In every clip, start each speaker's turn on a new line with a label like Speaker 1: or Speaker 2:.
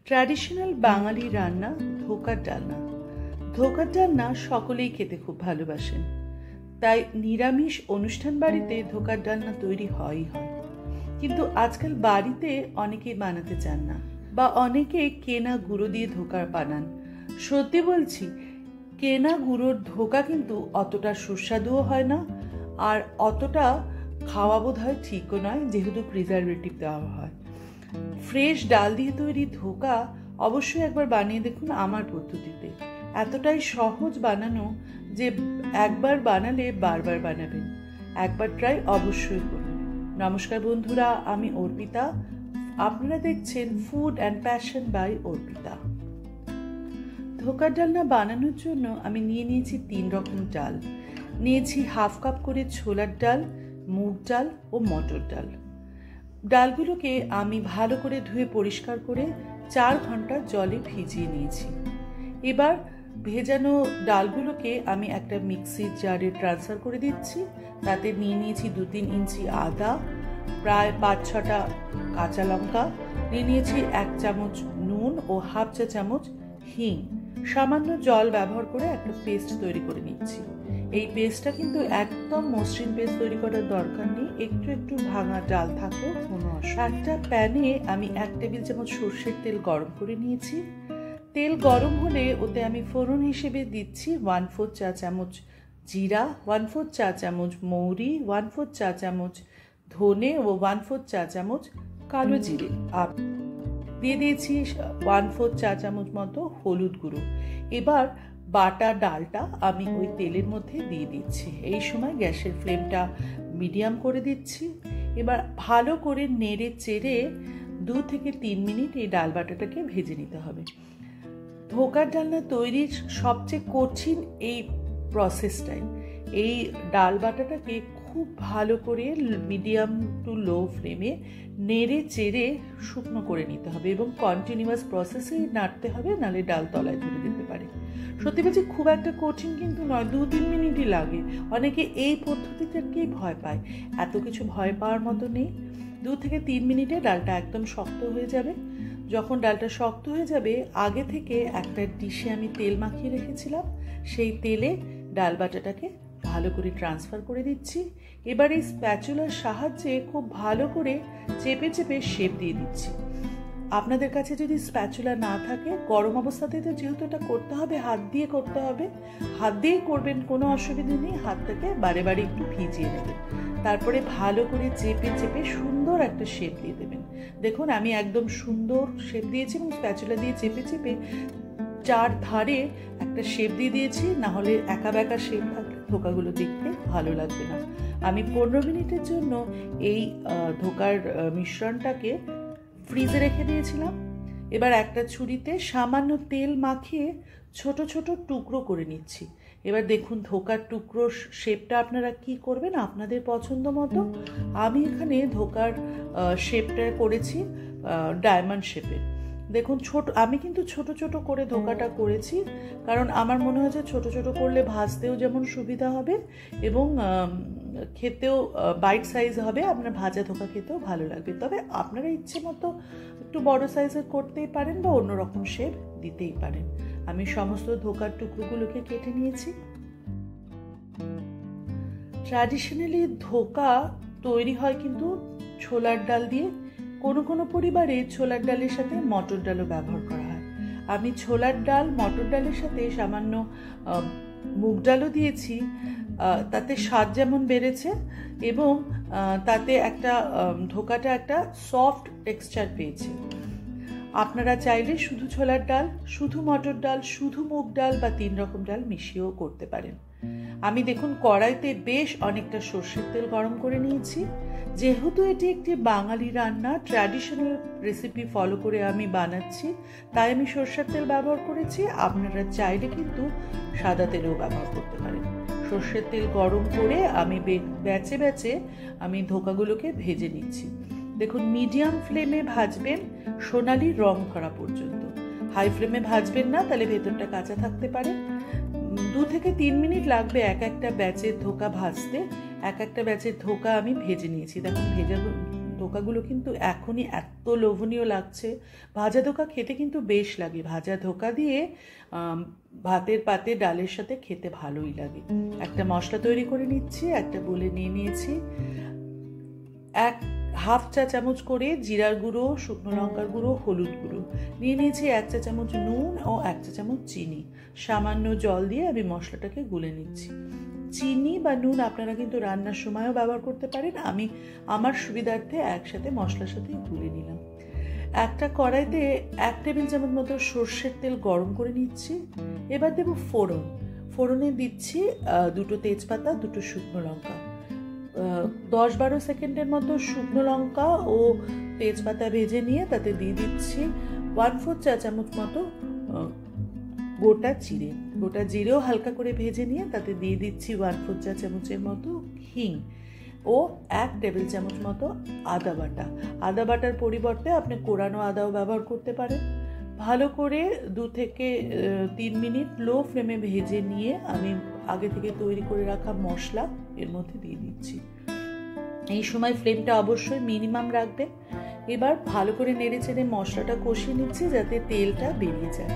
Speaker 1: Traditional বাঙালি রান্না ধোকার ডালনা। ধোকার ডালনা সকলেই খেতে খুব ভালোবাসেন, তাই নিরামিষ অনুষ্ঠান বাড়িতে ধোকার ডালনা তৈরি হয়ই হয়। কিন্তু আজকাল বাড়িতে অনেকেই বানাতে চান না, বা অনেকে কেনা গুঁড়ো দিয়ে ধোকা বানান। সত্যি বলছি, কেনা গুঁড়োর ধোকা কিন্তু অতটা সুস্বাদুও হয় না, আর অতটা খাওয়া বোধ হয় ঠিকও নয়, যেহেতু প্রিজারভেটিভ দেওয়া হয়। ফ্রেশ ডাল দিয়ে তৈরি ধোকা অবশ্যই একবার বানিয়ে দেখুন আমার পদ্ধতিতে। এতটাই সহজ বানানো যে একবার বানালে বারবার বানাবেন। একবার ট্রাই অবশ্যই করুন। নমস্কার বন্ধুরা, আমি অর্পিতা। আপনারা দেখছেন food and passion by Arpita. ধোকার ডালনা বানানোর জন্য আমি নিয়েছি 3 রকম ডাল। নিয়েছি হাফ কাপ করে ছোলার ডাল, মুগ ডাল ও মটর ডাল। ডালগুলোকে আমি ভালো করে ধুয়ে পরিষ্কার করে 4 ঘন্টা জলে ভিজিয়ে নিয়েছি। এবার ভেজানো ডালগুলোকে আমি একটা মিক্সির জারে ট্রান্সফার করে দিচ্ছি। তাতে নিয়েছি 2-3 ইঞ্চি আদা, প্রায় 5-6টা কাঁচা লঙ্কা, নিয়েছি 1 চামচ নুন ও হাফ চা চামচ হিং। সামান্য জল ব্যবহার করে একটা পেস্ট তৈরি করে নিচ্ছি। এই পেস্টটা কিন্তু একদম মসৃণ পেস্ট তৈরি করার দরকার নেই, একটু একটু ভাঙা ডাল থাকলেও কোনো অসুবিধা। একটা প্যানে আমি 1 টেবিল চামচ সর্ষের তেল গরম করে নিয়েছি। তেল গরম হলে ওতে আমি ফোড়ন হিসেবে দিচ্ছি 1/4 চা চামচ জিরা, 1/4 চা চামচ মৌরি, 1/4 চা চামচ ধনে ও 1/4 চা চামচ কালো জিরে। দিয়ে দিয়েছি 1/4 চা চামচ মতো হলুদ গুঁড়ো। এবার বাটা ডালটা আমি ওই তেলের মধ্যে দিয়ে দিচ্ছি। এই সময় গ্যাসের ফ্লেমটা মিডিয়াম করে দিচ্ছি। এবার ভালো করে নেড়ে চেড়ে 2 থেকে 3 মিনিট এই ডাল বাটাটাকে ভেজে নিতে হবে। ধোকার ডালনা তৈরির সবচেয়ে কঠিন এই প্রসেসটাই। এই ডাল বাটাটাকে খুব ভালো করে মিডিয়াম টু লো ফ্লেমে নেড়ে চেড়ে শুকনো করে নিতে হবে, এবং কন্টিনিউয়াস প্রসেসে নাড়তে হবে, নাহলে ডাল তলায় ধরে যেতে পারে। সত্যি বলছি, খুব একটা কঠিন কিন্তু নয়, 2-3 মিনিটই লাগে। অনেকে এই পদ্ধতিটাকেই ভয় পায়। এত কিছু ভয় পাওয়ার মতো নেই। 2 থেকে 3 মিনিটে ডালটা একদম শক্ত হয়ে যাবে। যখন ডালটা শক্ত হয়ে যাবে, আগে থেকে একটা ডিশে আমি তেল মাখিয়ে রেখেছিলাম, সেই তেলে ডাল বাটাটাকে ভালো করে ট্রান্সফার করে দিচ্ছি। এবার এই স্প্যাচুলার সাহায্যে খুব ভালো করে চেপে চেপে শেপ দিয়ে দিচ্ছি। আপনাদের কাছে যদি স্প্যাচুলা না থাকে, গরম অবস্থাতে তো যেহেতু এটা করতে হবে, হাত দিয়ে করতে হবে, হাত দিয়েই করবেন, কোনো অসুবিধা নেই। হাতটাকে বারে বারে একটু ভিজিয়ে নেবেন, তারপরে ভালো করে চেপে চেপে সুন্দর একটা শেপ দিয়ে দেবেন। দেখুন, আমি একদম সুন্দর শেপ দিয়েছি, এবং স্প্যাচুলা দিয়ে চেপে চেপে 4 ধারে একটা শেপ দিয়ে দিয়েছি। না হলে একা বেঁকা শেপ থাকলে ধোকাগুলো দেখতে ভালো লাগবে না। আমি 15 মিনিটের জন্য এই ধোকার মিশ্রণটাকে ফ্রিজে রেখে দিয়েছিলাম। এবার একটা ছুরিতে সামান্য তেল মাখিয়ে ছোট ছোট টুকরো করে নিচ্ছি। এবার দেখুন, ধোকার টুকরোর শেপটা আপনারা কি করবেন আপনাদের পছন্দ মতো। আমি এখানে ধোকার শেপটা করেছি ডায়মন্ড শেপের। দেখুন, আমি কিন্তু ছোট ছোট করে ধোকাটা করেছি, কারণ আমার মনে হয়েছে ছোট ছোট করলে ভাজতেও যেমন সুবিধা হবে, এবং খেতেও বাইট সাইজ হবে। আপনার ভাজা ধোকা খেতেও ভালো লাগবে। তবে আপনারা ইচ্ছে মতো একটু বড় সাইজের করতেই পারেন, বা অন্যরকম শেপ দিতেই পারেন। আমি সমস্ত ধোকার টুকরোগুলোকে কেটে নিয়েছি। ট্র্যাডিশনালি ধোকা তৈরি হয় কিন্তু ছোলার ডাল দিয়ে। কোনো কোনো পরিবারে ছোলার ডালের সাথে মটর ডালও ব্যবহার করা হয়। আমি ছোলার ডাল, মটর ডালের সাথে সামান্য মুগ ডালও দিয়েছি। তাতে স্বাদ যেমন বেড়েছে, এবং তাতে একটা ধোকাটা একটা সফট টেক্সচার পেয়েছে। আপনারা চাইলে শুধু ছোলার ডাল, শুধু মটর ডাল, শুধু মুগ ডাল বা 3 রকম ডাল মিশিয়েও করতে পারেন। আমি দেখুন কড়াইতে বেশ অনেকটা সর্ষের তেল গরম করে নিয়েছি। যেহেতু এটি একটি বাঙালি রান্না, ট্র্যাডিশনাল রেসিপি ফলো করে আমি বানাচ্ছি, তাই আমি সর্ষের তেল ব্যবহার করেছি। আপনারা চাইলে কিন্তু সাদা তেলও ব্যবহার করতে পারেন। সর্ষের তেল গরম করে আমি ব্যাচে ব্যাচে আমি ধোকাগুলোকে ভেজে নিচ্ছি। দেখুন, মিডিয়াম ফ্লেমে ভাজবেন সোনালি রং ধরা পর্যন্ত। হাই ফ্লেমে ভাজবেন না, তাহলে ভেতরটা কাঁচা থাকতে পারে। 2 থেকে 3 মিনিট লাগবে এক একটা ব্যাচের ধোকা ভাজতে। এক একটা ব্যাচের ধোকা আমি ভেজে নিয়েছি। দেখুন, ধোকাগুলো কিন্তু এখনই এত লোভনীয় লাগছে। ভাজা ধোকা খেতে কিন্তু বেশ লাগে। ভাজা ধোকা দিয়ে ভাতের পাতে ডালের সাথে খেতে ভালোই লাগে। একটা মশলা তৈরি করে নিচ্ছি। একটা বলে নিয়ে নিয়েছি 1/2 চা চামচ করে জিরার গুঁড়ো, শুকনো লঙ্কার গুঁড়ো, হলুদ গুঁড়ো নিয়ে নিয়েছি, 1 চা চামচ নুন ও 1 চা চামচ চিনি। সামান্য জল দিয়ে আমি মশলাটাকে গুলে নিচ্ছি। চিনি বা নুন আপনারা কিন্তু রান্নার সময়ও ব্যবহার করতে পারেন। আমি আমার সুবিধার্থে একসাথে মশলার সাথে গুলে নিলাম। একটা কড়াইতে 1 টেবিল চামচ মতো সর্ষের তেল গরম করে নিচ্ছি। এবার দেব ফোড়ন। ফোড়নে দিচ্ছি 2টো তেজপাতা, 2টো শুকনো লঙ্কা। 10-12 সেকেন্ডের মতো শুকনো লঙ্কা ও তেজপাতা ভেজে নিয়ে তাতে দিয়ে দিচ্ছি 1/4 চা চামচ মতো গোটা জিরে। গোটা জিরেও হালকা করে ভেজে নিয়ে তাতে দিয়ে দিচ্ছি 1/4 চা চামচের মতো হিং ও 1 টেবিল চামচ মতো আদা বাটা। আদা বাটার পরিবর্তে আপনি কোরানো আদাও ব্যবহার করতে পারেন। ভালো করে 2 থেকে 3 মিনিট লো ফ্লেমে ভেজে নিয়ে আমি আগে থেকে তৈরি করে রাখা মশলা এর মধ্যে দিয়ে দিচ্ছি। এই সময় ফ্লেমটা অবশ্যই মিনিমাম রাখবেন। এবার ভালো করে নেড়ে চেড়ে মশলাটা কষিয়ে নিচ্ছি যাতে তেলটা বেরিয়ে যায়।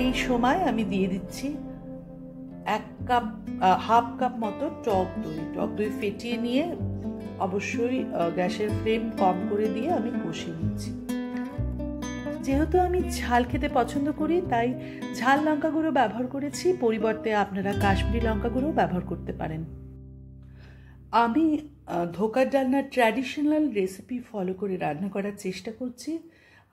Speaker 1: এই সময় আমি দিয়ে দিচ্ছি 1/2 কাপ মতো টক দই। টক দই ফেটিয়ে নিয়ে অবশ্যই গ্যাসের ফ্লেম কম করে দিয়ে আমি কষিয়ে নিচ্ছি। যেহেতু আমি ঝাল খেতে পছন্দ করি তাই ঝাল লঙ্কা গুঁড়ো ব্যবহার করেছি, পরিবর্তে আপনারা কাশ্মীরি লঙ্কা গুঁড়ো ব্যবহার করতে পারেন। আমি ধোকার ডালনার ট্র্যাডিশনাল রেসিপি ফলো করে রান্না করার চেষ্টা করছি।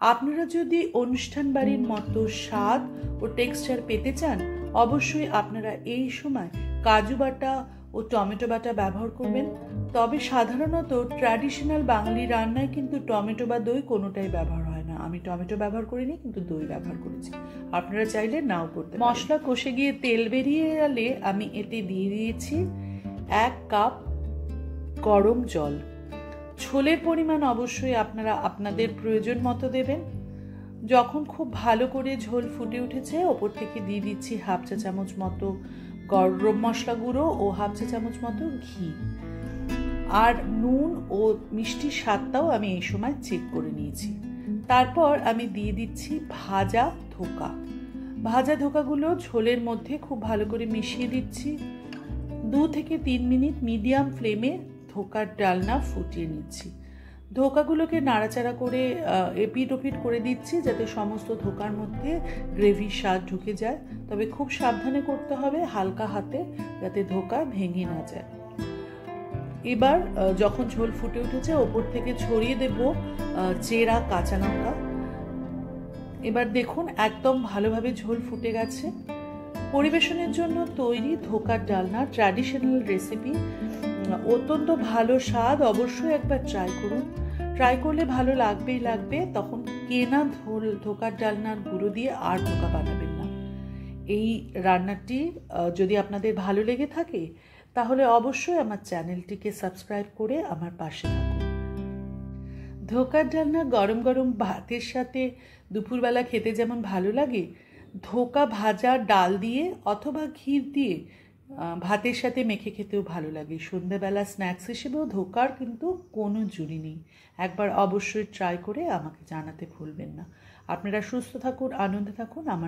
Speaker 1: আপনারা যদি অনুষ্ঠান বাড়ির মতো স্বাদ ও টেক্সচার পেতে চান অবশ্যই আপনারা এই সময় কাজু বাটা ও টমেটো বাটা ব্যবহার করবেন। তবে সাধারণত ট্র্যাডিশনাল বাঙালি রান্নায় কিন্তু টমেটো বা দই কোনোটাই ব্যবহার হয় না। আমি টমেটো ব্যবহার করিনি, কিন্তু দই ব্যবহার করেছি। আপনারা চাইলে নাও করতে পারেন। মশলা কষে গিয়ে তেল বেরিয়ে এলে আমি এতে দিয়ে দিয়েছি 1 কাপ গরম জল। ঝোলের পরিমাণ অবশ্যই আপনারা আপনাদের প্রয়োজন মতো দেবেন। যখন খুব ভালো করে ঝোল ফুটে উঠেছে ওপর থেকে দিয়ে দিচ্ছি 1/2 চা চামচ মতো গরম মশলা গুঁড়ো ও 1/2 চা চামচ মতো ঘি। আর নুন ও মিষ্টির স্বাদটাও আমি এই সময় চেক করে নিয়েছি। তারপর আমি দিয়ে দিচ্ছি ভাজা ধোকা। ভাজা ধোকাগুলো ঝোলের মধ্যে খুব ভালো করে মিশিয়ে দিচ্ছি। 2 থেকে 3 মিনিট মিডিয়াম ফ্লেমে ধোকার ডালনা ফুটিয়ে নিচ্ছি। ধোকাগুলোকে নাড়াচাড়া করে এপিট ওপিট করে দিচ্ছি যাতে সমস্ত ধোকার মধ্যে গ্রেভির স্বাদ ঢুকে যায়। তবে খুব সাবধানে করতে হবে, হালকা হাতে, যাতে ধোকা ভেঙে না যায়। এবার যখন ঝোল ফুটে উঠেছে ওপর থেকে ছড়িয়ে দেব চেরা কাঁচা লঙ্কা। এবার দেখুন একদম ভালোভাবে ঝোল ফুটে গেছে। পরিবেশনের জন্য তৈরি ধোকার ডালনা ট্র্যাডিশনাল রেসিপি। অত্যন্ত ভালো স্বাদ, অবশ্যই একবার ট্রাই করুন। ট্রাই করলে ভালো লাগবেই লাগবে। তখন কেনা ধোকার ডালনার গুঁড়ো দিয়ে আর ধোকা বানাবেন না। এই রান্নাটি যদি আপনাদের ভালো লেগে থাকে তাহলে অবশ্যই আমার চ্যানেলটিকে সাবস্ক্রাইব করে আমার পাশে থাকুন। ধোকার ডালনা গরম গরম ভাতের সাথে দুপুরবেলা খেতে যেমন ভালো লাগে, ধোকা ভাজা ডাল দিয়ে অথবা ঘি দিয়ে ভাতের সাথে মেখে খেতেও ভালো লাগে। সন্ধ্যাবেলা স্ন্যাক্স হিসেবেও ধোকার কিন্তু কোনো জুড়ি নেই। একবার অবশ্যই ট্রাই করে আমাকে জানাতে ভুলবেন না। আপনারা সুস্থ থাকুন, আনন্দে থাকুন। আমার